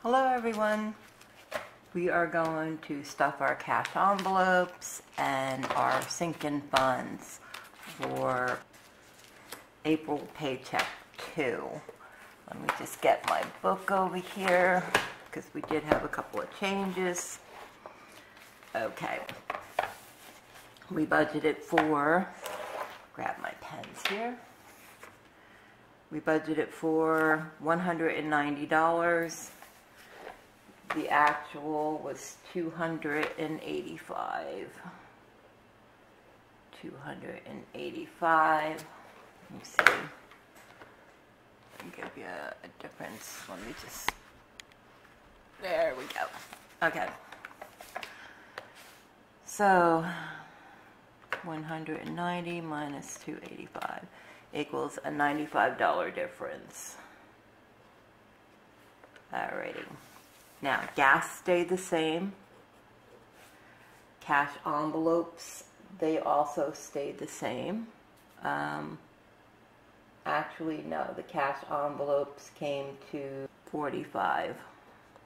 Hello everyone. We are going to stuff our cash envelopes and our sinking funds for April Paycheck 2. Let me just get my book over here because we did have a couple of changes. Okay. We budgeted for, grab my pens here. We budgeted for $190. The actual was $285. $285. Let me see. I'll give you a difference. Let me just. There we go. Okay. So 190 minus 285 equals a $95 difference. Alrighty. Now, gas stayed the same. Cash envelopes, they also stayed the same. Actually, no, the cash envelopes came to $45.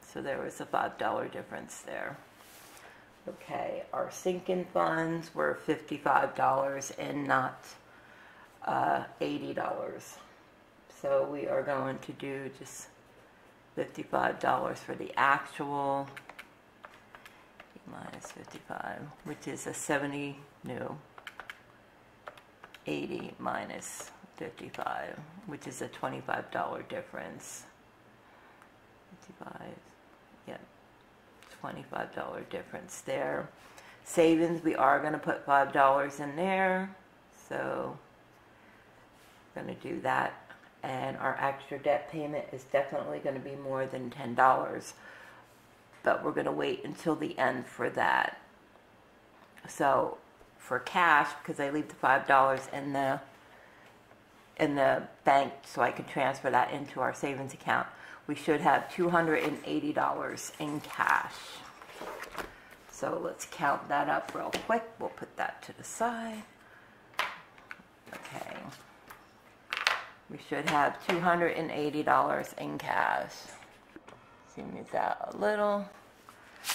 So there was a $5 difference there. Okay, our sinking funds were $55 and not $80. So we are going to do just $55 for the actual minus 55, which is a 70 new. 80 minus 55, which is a $25 difference. 55, yeah, $25 difference there. Savings, we are going to put $5 in there, so going to do that. And our extra debt payment is definitely going to be more than $10, but we're going to wait until the end for that. So for cash, because I leave the $5 in the bank so I can transfer that into our savings account, we should have $280 in cash. So let's count that up real quick. We'll put that to the side. Okay. We should have $280 in cash. Smooth that a little.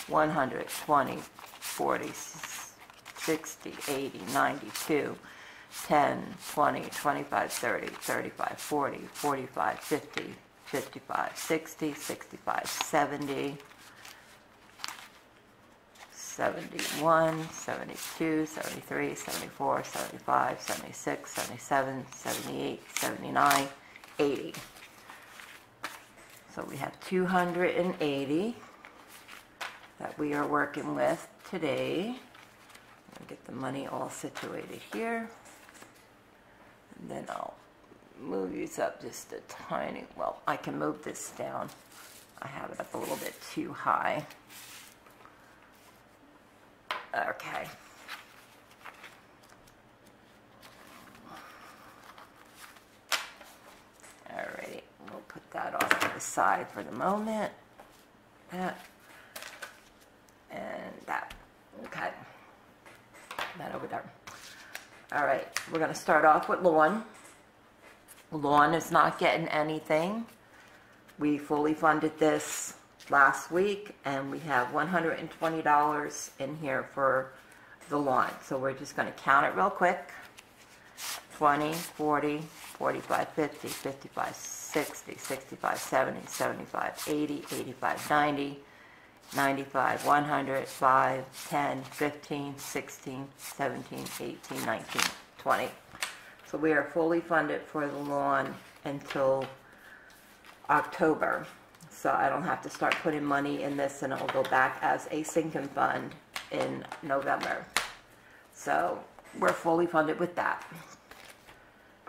100, 20, 40, 60, 80, 92, 10, 20, 25, 30, 35, 40, 45, 50, 55, 60, 65, 70, 71, 72, 73, 74, 75, 76, 77, 78, 79, 80. So we have 280 that we are working with today. I'll get the money all situated here. And then I'll move these up just a tiny, well, I can move this down. I have it up a little bit too high. Okay. Alrighty, we'll put that off to the side for the moment. That. And that. Okay. That over there. Alright, we're going to start off with lawn. Lawn is not getting anything. We fully funded this last week, and we have $120 in here for the lawn. So we're just going to count it real quick. 20, 40, 45, 50, 55, 60, 65, 70, 75, 80, 85, 90, 95, 100, 5, 10, 15, 16, 17, 18, 19, 20. So we are fully funded for the lawn until October. So I don't have to start putting money in this, and it will go back as a sinking fund in November. So we're fully funded with that.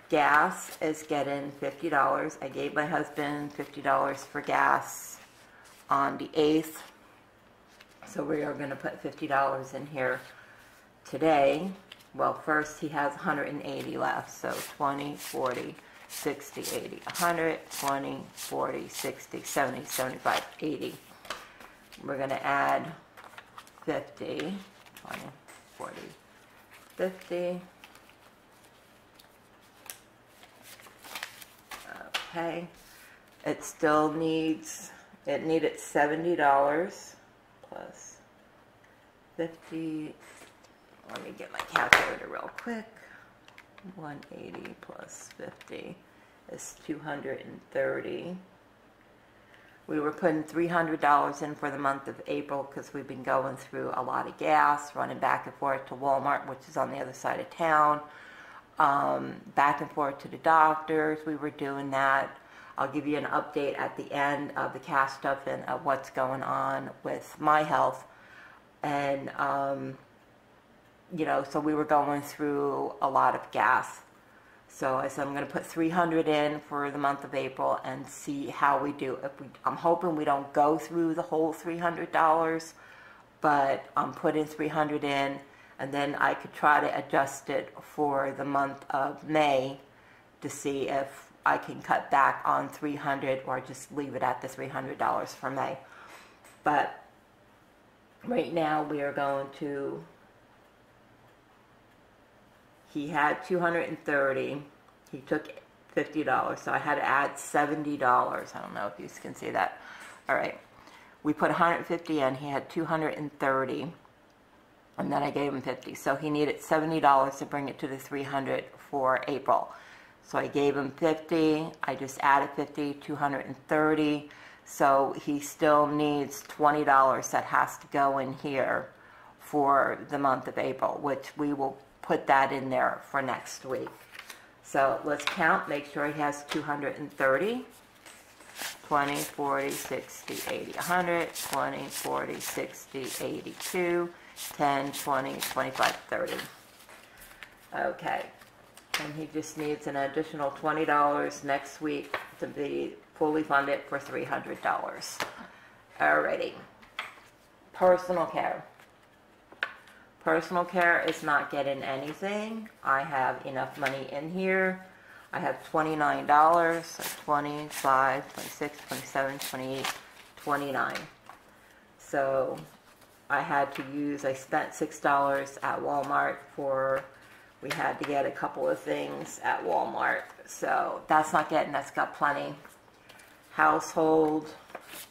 Gas is getting $50. I gave my husband $50 for gas on the 8th. So we are going to put $50 in here today. Well, first he has 180 left. So 20, 40, 60, 80, 100, 20, 40, 60, 70, 75, 80. We're going to add 50, 20, 40, 50. Okay. It still needs It needed $70 plus 50. Let me get my calculator real quick. 180 plus 50 is 230. We were putting $300 in for the month of April because we've been going through a lot of gas, running back and forth to Walmart, which is on the other side of town, back and forth to the doctors. We were doing that. I'll give you an update at the end of the cash stuff and of what's going on with my health. And, you know, so we were going through a lot of gas. So I said I'm going to put $300 in for the month of April and see how we do. I'm hoping we don't go through the whole $300, but I'm putting $300 in, and then I could try to adjust it for the month of May to see if I can cut back on $300 or just leave it at the $300 for May. But right now we are going to. He had 230. He took $50, so I had to add $70. I don't know if you can see that. All right. We put 150 in. He had 230, and then I gave him 50. So he needed $70 to bring it to the 300 for April. So I gave him 50. I just added 50, 230. So he still needs $20 that has to go in here for the month of April, which we will put that in there for next week. So let's count, make sure he has 230. 20, 40, 60, 80, 100, 20, 40, 60, 82, 10, 20, 25, 30. Okay, and he just needs an additional $20 next week to be fully funded for $300. Alrighty, personal care. Personal care is not getting anything. I have enough money in here. I have $29, so 25, 26, 27, 28, 29. So I spent $6 at Walmart we had to get a couple of things at Walmart. So that's not getting, that's got plenty. Household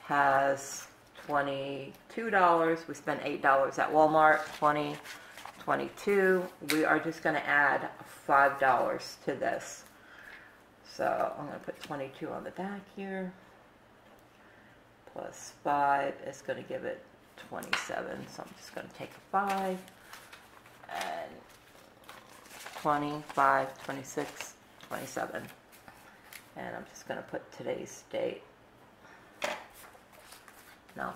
has $22. We spent $8 at Walmart. 20, 22. We are just going to add $5 to this. So I'm going to put 22 on the back here. Plus 5 is going to give it 27. So I'm just going to take a 5. And 25, 26, 27. And I'm just going to put today's date. And I'll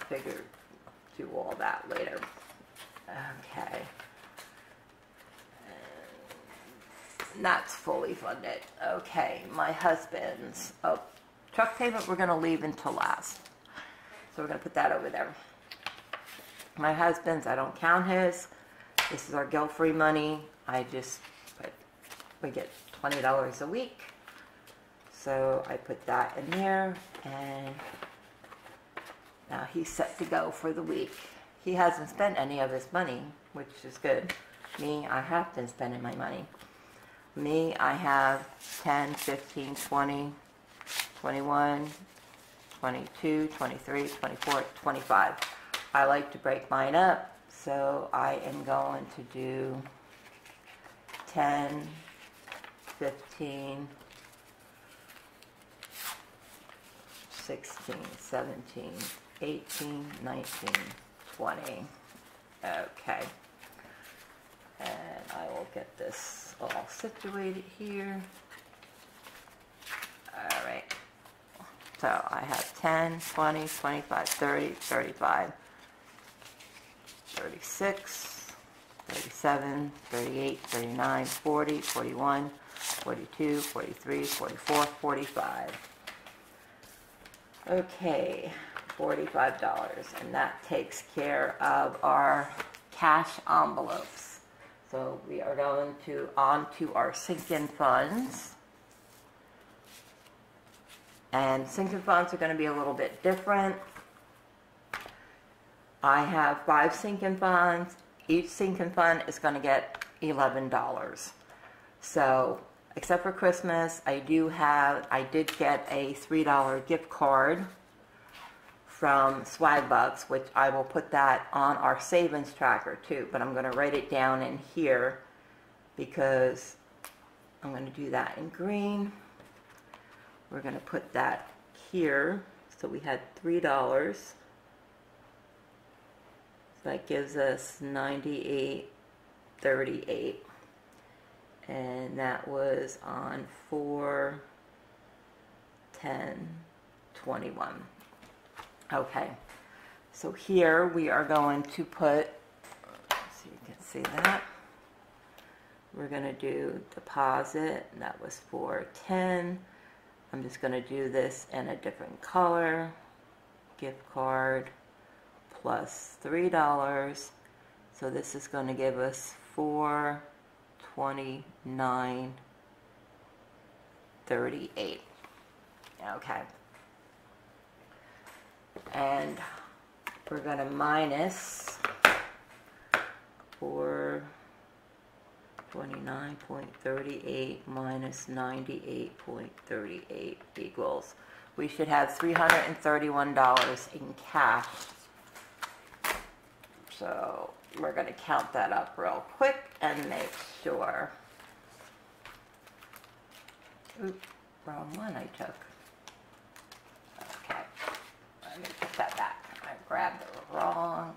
do all that later. Okay. And that's fully funded. Okay, my husband's truck payment we're going to leave until last. So we're going to put that over there. My husband's, I don't count his. This is our guilt-free money. We get $20 a week. So I put that in there, and now he's set to go for the week. He hasn't spent any of his money, which is good. Me, I have been spending my money. Me, I have 10, 15, 20, 21, 22, 23, 24, 25. I like to break mine up, so I am going to do 10, 15, 16, 17, 18, 19, 20. Okay. And I will get this all situated here. All right. So I have 10, 20, 25, 30, 35, 36, 37, 38, 39, 40, 41, 42, 43, 44, 45. Okay, $45, and that takes care of our cash envelopes. So we are going on to our sinking funds. And sinking funds are going to be a little bit different. I have 5 sinking funds. Each sinking fund is going to get $11. So, except for Christmas, I did get a $3 gift card from Swag Bucks, which I will put that on our savings tracker too, but I'm going to write it down in here because I'm going to do that in green. We're going to put that here. So we had $3. So that gives us $98.38. And that was on 4/10/21. Okay. So here we are going to put, so you can see that. We're going to do deposit. That was 4/10. I'm just going to do this in a different color. Gift card plus $3. So this is going to give us $429.38. Okay. And we're going to minus 429.38 minus 98.38 equals, we should have $331 in cash. So we're going to count that up real quick and make sure. Oops, wrong one I took. Okay, let me put that back. I grabbed the wrong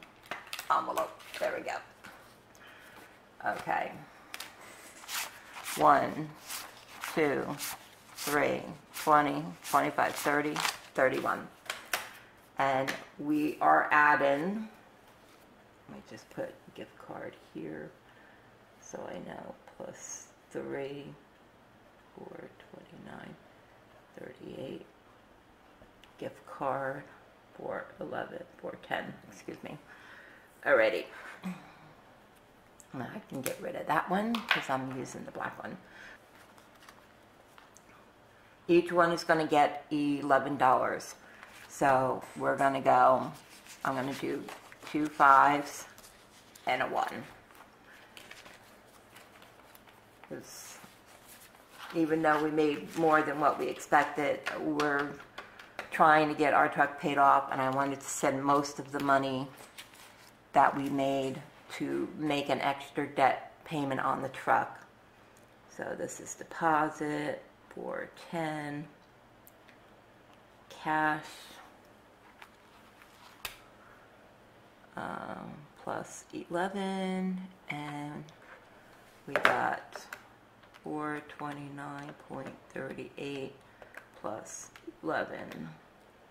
envelope. There we go. Okay. 1, 2, 3, 20, 25, 30, 31. And we are adding, let me just put gift card here so I know, plus 3, 4, 29, 38. Gift card for 11, for 10, excuse me. Alrighty. I can get rid of that one because I'm using the black one. Each one is going to get $11. So we're going to go, I'm going to do 2 5s and a 1. Because even though we made more than what we expected, we're trying to get our truck paid off, and I wanted to send most of the money that we made to make an extra debt payment on the truck. So this is deposit, 410, cash, plus 11, and we got 429.38 plus 11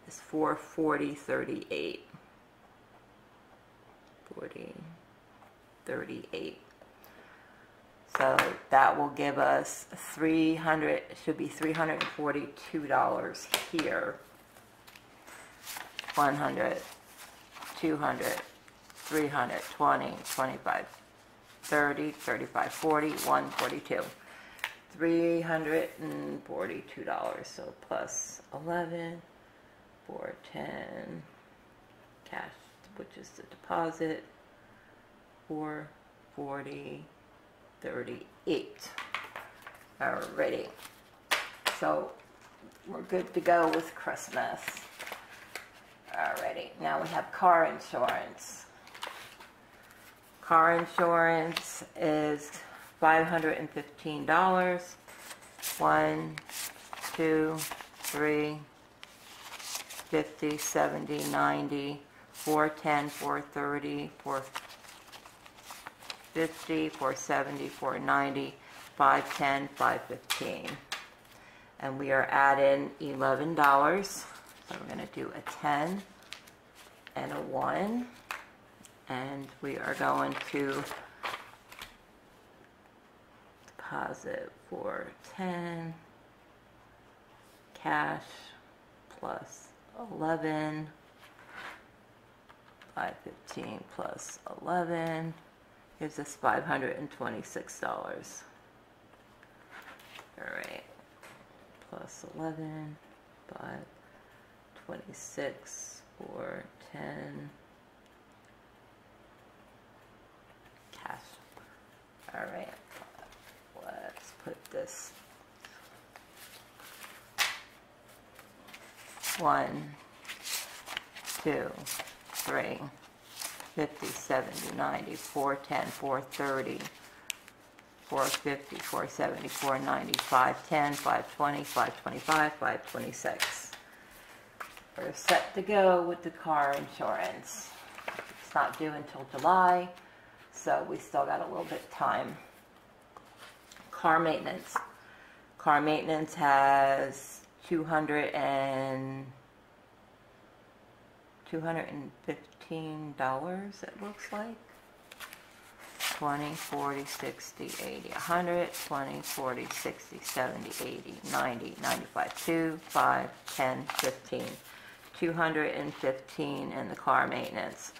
is 440.38. 40.38. So that will give us should be $342 here. 100, 200, 300, 20, 25, 30, 35, 40, 142. $342. So plus 11, 410, cash, which is the deposit, 440.38. Alrighty. So we're good to go with Christmas. Alrighty. Now we have car insurance. Car insurance is $515. 1, 2, 3, 50, 70, 90, 410, 430, 450, 470, 490, 510, 515. And we are adding $11. So we're going to do a 10 and a 1. And we are going to deposit 410, cash plus 11, 515 plus 11 gives us $526. All right, plus 11, 526, 410, cash. All right, let's put this 1, 2, 3, 50, 70, 90, 410, 430, 450, 470, 490, 510, 520, 525, 526. We're set to go with the car insurance. It's not due until July, so we still got a little bit of time. Car maintenance. Car maintenance has $215, it looks like. 20, 40, 60, 80, 100, 20, 40, 60, 70, 80, 90, 95, 2, 5, 10, 15. 215 in the car maintenance.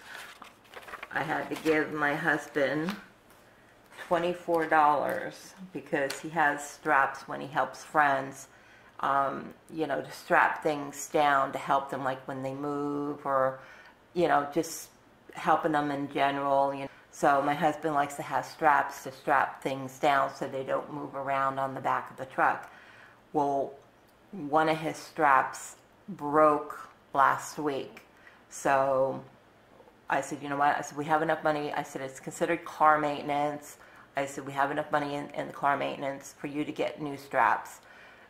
I had to give my husband $24 because he has straps when he helps friends, you know, to strap things down to help them, like when they move, or, you know, just helping them in general, you know. So my husband likes to have straps to strap things down so they don't move around on the back of the truck. Well, one of his straps broke last week. So I said, you know what? I said, we have enough money. I said, it's considered car maintenance. I said, we have enough money in the car maintenance for you to get new straps.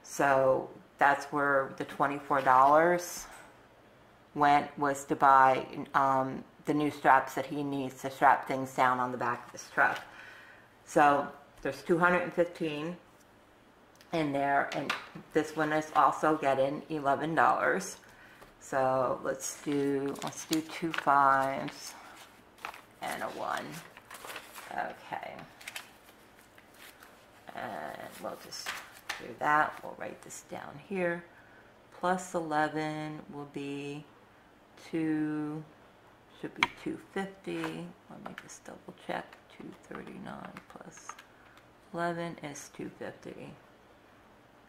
So that's where the $24 went, was to buy the new straps that he needs to strap things down on the back of his truck. So there's 215 in there, and this one is also getting $11. So let's do 2 5s and a 1. Okay. And we'll just do that. We'll write this down here. Plus 11 will be 2, should be 250. Let me just double check. 239 plus 11 is 250.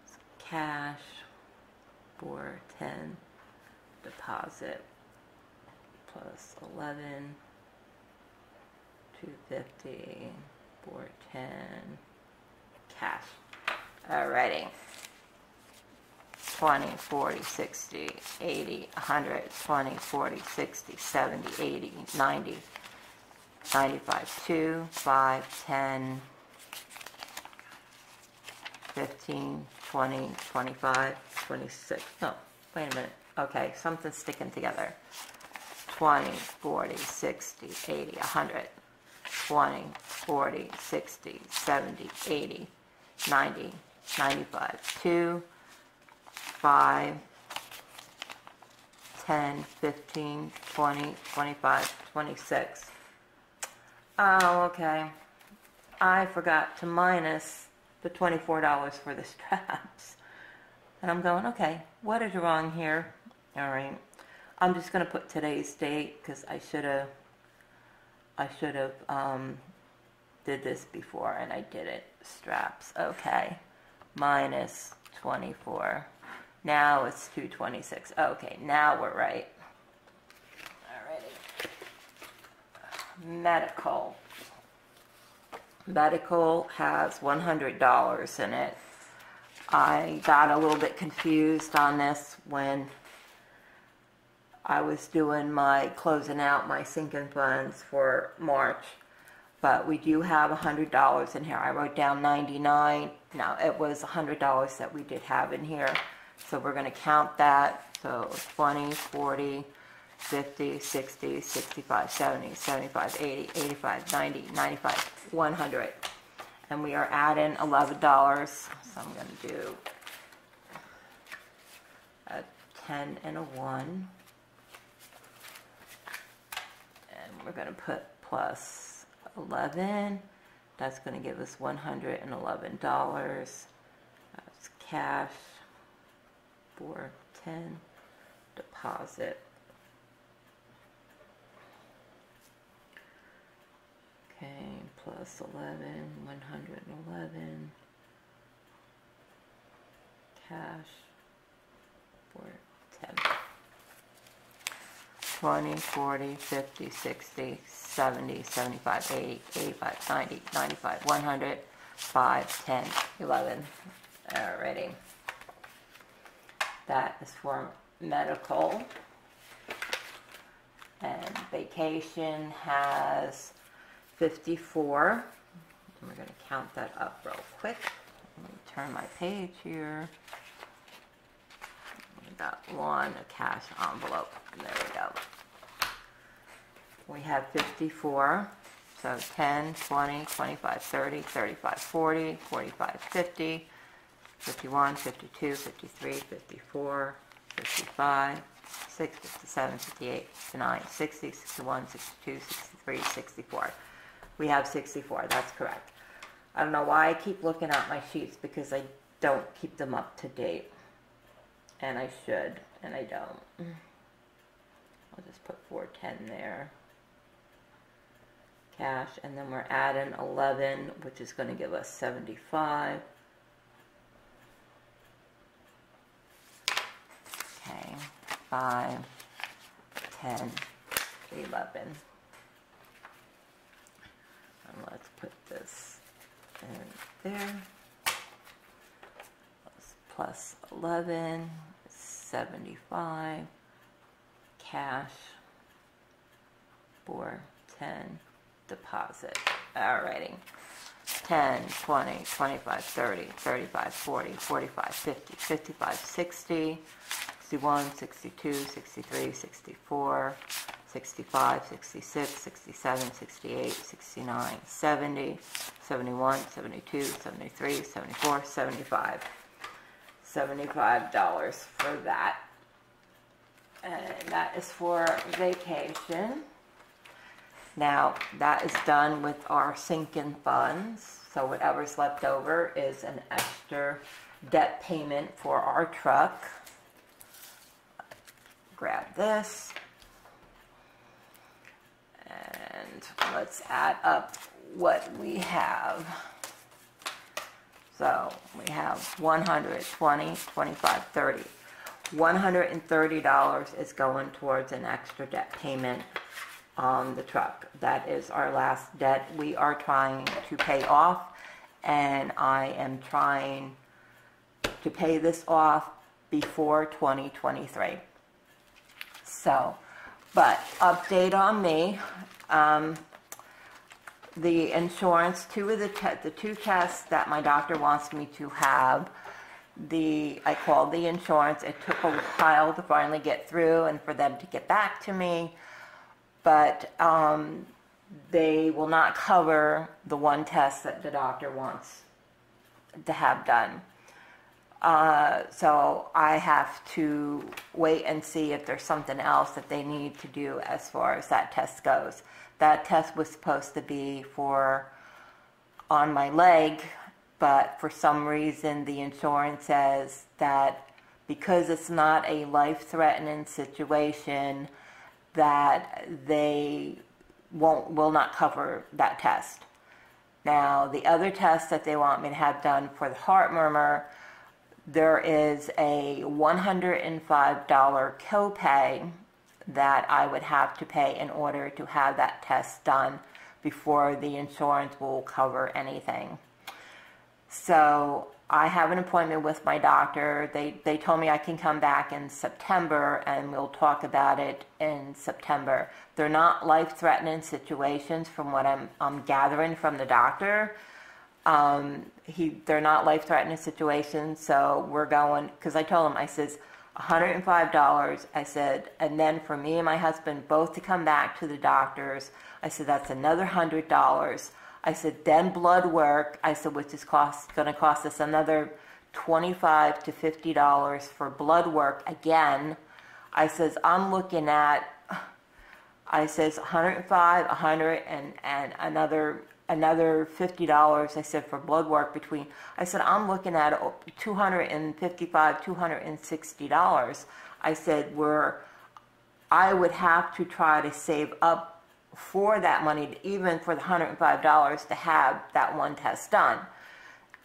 So cash, 410. Deposit plus 11, 250, 410, cash. Alrighty. 20, 40, 60, 80, 100, 20, 40, 60, 70, 80, 90, 95, 2, 5, 10, 15, 20, 25, 26. No, wait a minute. Okay, something's sticking together. 20, 40, 60, 80, 100, 20, 40, 60, 70, 80, 90, 95, 2, 5, 10, 15, 20, 25, 26. Oh, okay. I forgot to minus the $24 for the straps. And I'm going, okay, what is wrong here? All right. I'm just going to put today's date because I should have did this before and I didn't. Straps. Okay. Minus 24. Now it's 226. Okay, now we're right. Alrighty. Medical. Medical has $100 in it. I got a little bit confused on this when I was doing my closing out my sinking funds for March, but we do have $100 in here. I wrote down 99. No, it was $100 that we did have in here. So we're going to count that. So 20, 40, 50, 60, 65, 70, 75, 80, 85, 90, 95, 100. And we are adding $11. So I'm going to do a 10 and a 1. And we're going to put plus 11. That's going to give us $111. That's cash. 410. Deposit. Okay, plus 11, 111. Cash. 410. 20, 40, 50, 60, 70, 75, 80, 85, 90, 95, 100, 5, 10, 11. Alrighty. That is for medical. vacation has 54. We're going to count that up real quick. Let me turn my page here. We got one, a cash envelope. There we go. We have 54. So 10, 20, 25, 30, 35, 40, 45, 50, 51, 52, 53, 54, 55, 56, 57, 58, 59, 60, 61, 62, 63, 64. We have 64, that's correct. I don't know why I keep looking at my sheets because I don't keep them up to date. And I should, and I don't. I'll just put 410 there. Cash, and then we're adding 11, which is going to give us 75. Okay, 5, 10, 11. And let's put this in there. Plus 11, 75. Cash, 4, 10. Deposit. Alrighty. 10, 20, 25, 30, 35, 40, 45, 50, 55, 60, 61, 62, 63, 64, 65, 66, 67, 68, 69, 70, 71, 72, 73, 74, 75. $75 for that. And that is for vacation. Now, that is done with our sinking funds, so whatever's left over is an extra debt payment for our truck. Grab this, and let's add up what we have. So, we have 120, 25, 30. $130 is going towards an extra debt payment on the truck. That is our last debt we are trying to pay off, and I am trying to pay this off before 2023. So, but update on me. The insurance, the two tests that my doctor wants me to have, I called the insurance. It took a while to finally get through and for them to get back to me. But they will not cover the one test that the doctor wants to have done. So I have to wait and see if there's something else that they need to do as far as that test goes. That test was supposed to be on my leg, but for some reason the insurance says that because it's not a life-threatening situation, that they will not cover that test. Now, the other test that they want me to have done for the heart murmur, there is a $105 copay that I would have to pay in order to have that test done before the insurance will cover anything. So I have an appointment with my doctor. They told me I can come back in September and we'll talk about it in September. They're not life-threatening situations from what I'm gathering from the doctor. They're not life-threatening situations, so we're going, because I told him, I says, $105, I said, and then for me and my husband both to come back to the doctors, I said, that's another $100. I said, then blood work, I said, which is going to cost us another $25 to $50 for blood work again. I says, I'm looking at, I says, 105, 100, and another $50, I said, for blood work between, I said, I'm looking at $255, $260. I said, I would have to try to save up for that money, even for the $105 to have that one test done.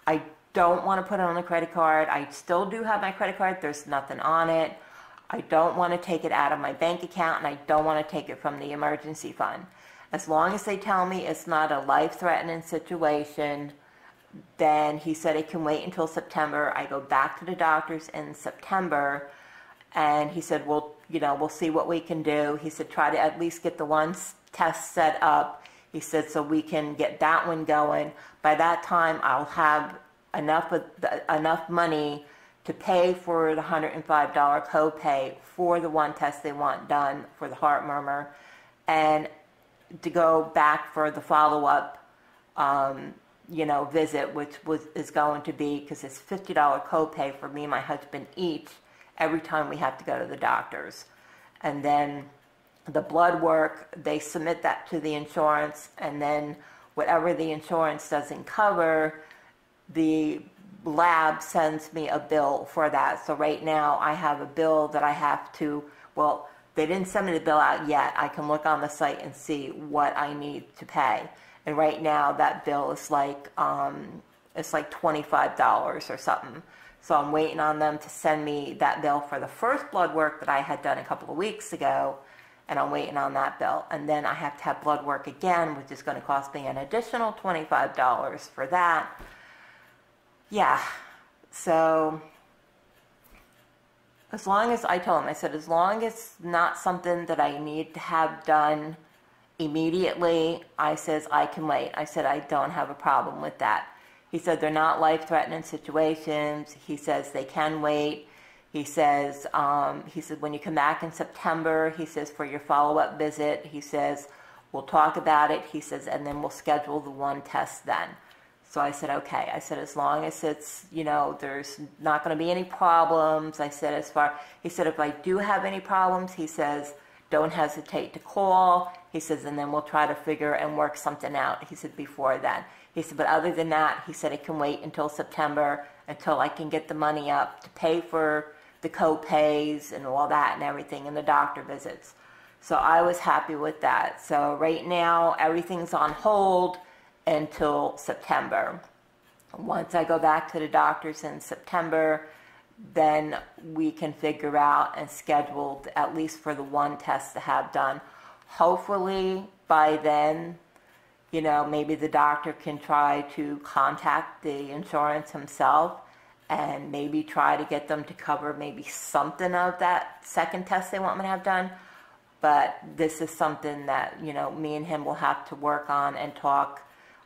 I don't want to put it on a credit card. I still do have my credit card. There's nothing on it. I don't want to take it out of my bank account, and I don't want to take it from the emergency fund. As long as they tell me it's not a life-threatening situation, then he said it can wait until September. I go back to the doctors in September, and he said, well, you know, we'll see what we can do. He said, try to at least get the one test set up. He said, so we can get that one going. By that time, I'll have enough money to pay for the $105 copay for the one test they want done for the heart murmur, and to go back for the follow-up, you know, visit, which is going to be, because it's $50 copay for me and my husband each every time we have to go to the doctors. And then the blood work, they submit that to the insurance, and then whatever the insurance doesn't cover, the lab sends me a bill for that. So right now I have a bill that I have to, well, they didn't send me the bill out yet. I can look on the site and see what I need to pay. And right now that bill is like, it's like $25 or something. So I'm waiting on them to send me that bill for the first blood work that I had done a couple of weeks ago, and I'm waiting on that bill. And then I have to have blood work again, which is going to cost me an additional $25 for that. Yeah, so as long as, I told him, I said, as long as it's not something that I need to have done immediately, I says, I can wait. I said, I don't have a problem with that. He said, they're not life-threatening situations. He says they can wait. He said, when you come back in September, he says, for your follow-up visit, he says, we'll talk about it. He says, and then we'll schedule the one test then. So I said, okay. I said, as long as it's, you know, there's not going to be any problems. I said, he said, if I do have any problems, he says, don't hesitate to call. He says, and then we'll try to figure and work something out. He said, before then. He said, but other than that, he said, it can wait until September, until I can get the money up to pay for the co-pays and all that and everything, and the doctor visits. So I was happy with that. So right now, everything's on hold until September. Once I go back to the doctors in September, then we can figure out and schedule, at least for the one test to have done. Hopefully by then, you know, maybe the doctor can try to contact the insurance himself and maybe try to get them to cover maybe something of that second test they want me to have done. But this is something that, you know, me and him will have to work on and talk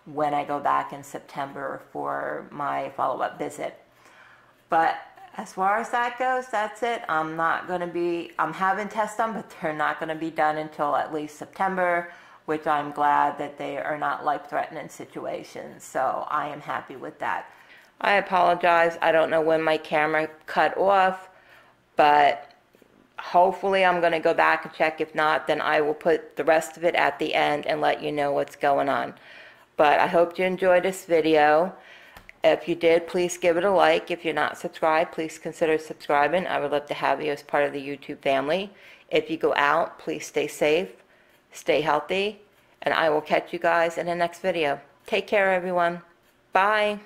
when I go back in September for my follow-up visit. But as far as that goes, that's it. I'm having tests done, but they're not going to be done until at least September, which I'm glad that they are not life-threatening situations. So I am happy with that. I apologize. I don't know when my camera cut off, but hopefully I'm going to go back and check. If not, then I will put the rest of it at the end and let you know what's going on. But I hope you enjoyed this video. If you did, please give it a like. If you're not subscribed, please consider subscribing. I would love to have you as part of the YouTube family. If you go out, please stay safe, stay healthy, and I will catch you guys in the next video. Take care, everyone. Bye.